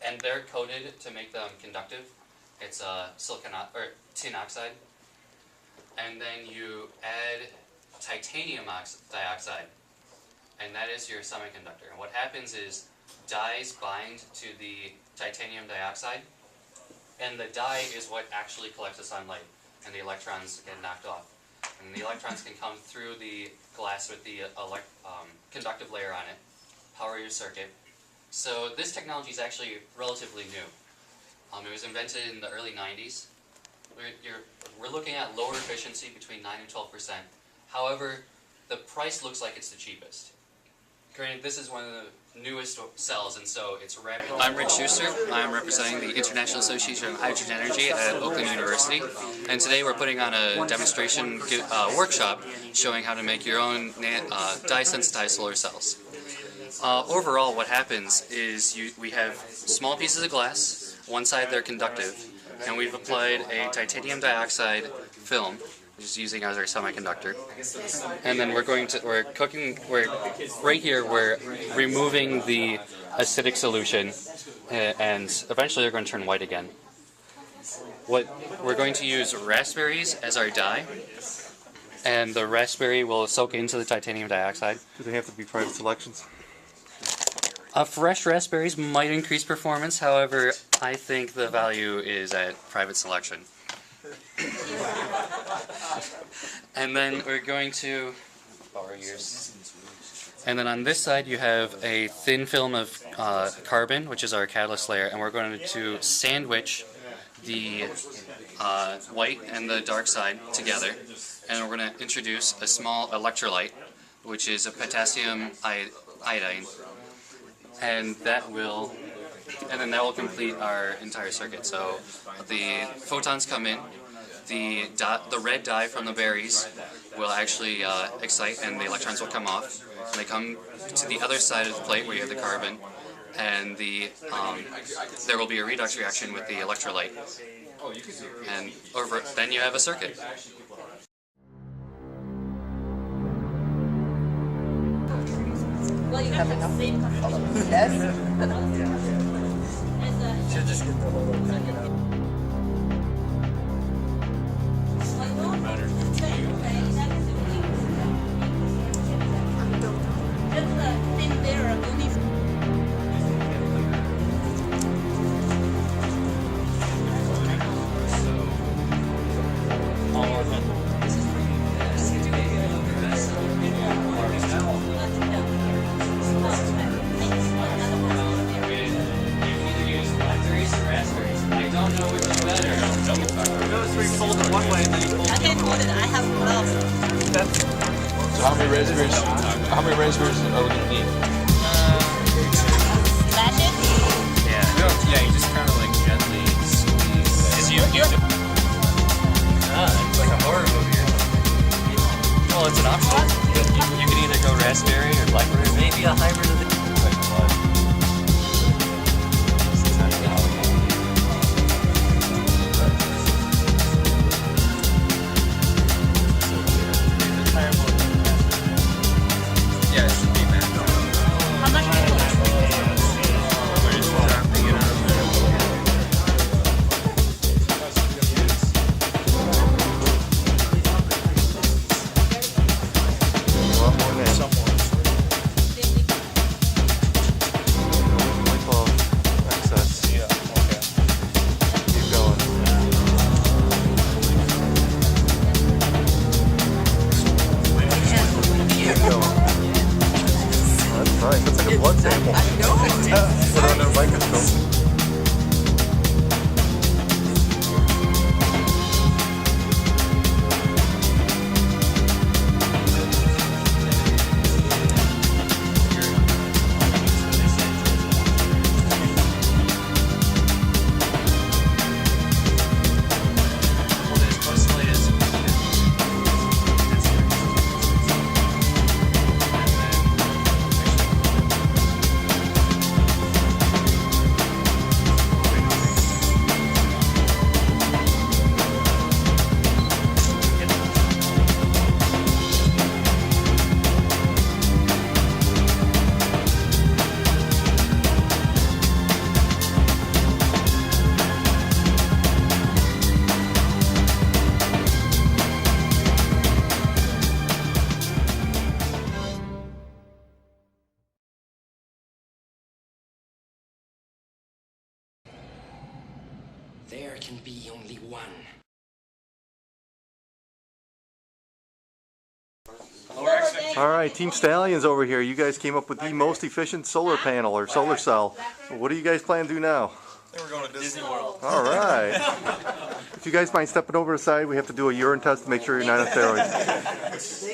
and they're coated to make them conductive. It's or tin oxide. And then you add titanium dioxide, and that is your semiconductor. And what happens is dyes bind to the titanium dioxide, and the dye is what actually collects the sunlight, and the electrons get knocked off. And the electrons can come through the glass with the conductive layer on it, power your circuit. So this technology is actually relatively new. It was invented in the early 90s. We're looking at lower efficiency between 9 and 12%. However, the price looks like it's the cheapest. Granted, this is one of the newest cells, and so it's rapid. I'm Rich Schuster. I'm representing the International Association of Hydrogen Energy at Oakland University. And today we're putting on a demonstration workshop showing how to make your own dye-sensitized solar cells. Overall, what happens is we have small pieces of glass. One side they're conductive, and we've applied a titanium dioxide film, which is using as our semiconductor. And then we're right here we're removing the acidic solution, and eventually they're going to turn white again. We're going to use raspberries as our dye, and the raspberry will soak into the titanium dioxide. Do they have to be private selections? Fresh raspberries might increase performance, however, I think the value is at private selection. And then we're going to borrow yours. And then on this side you have a thin film of carbon, which is our catalyst layer, and we're going to sandwich the white and the dark side together, and we're going to introduce a small electrolyte, which is a potassium iodine. And that will complete our entire circuit. So the photons come in, the red dye from the berries will actually excite, and the electrons will come off. And they come to the other side of the plate where you have the carbon, and there will be a redox reaction with the electrolyte. And then you have a circuit. Well, you have the same yes. Should just get the whole packet out. So how many raspberries are we going to need? Smash it? Yeah, you just kind of like gently squeeze. It's like a horror movie or something. Well, it's an option. You can either go raspberry or blackberry, maybe a hybrid of the there can be only one. All right, Team Stallions over here. You guys came up with the most efficient solar panel or solar cell. What do you guys plan to do now? Then we're going to Disney World. All right. If you guys mind stepping over the side, we have to do a urine test to make sure you're not on steroids.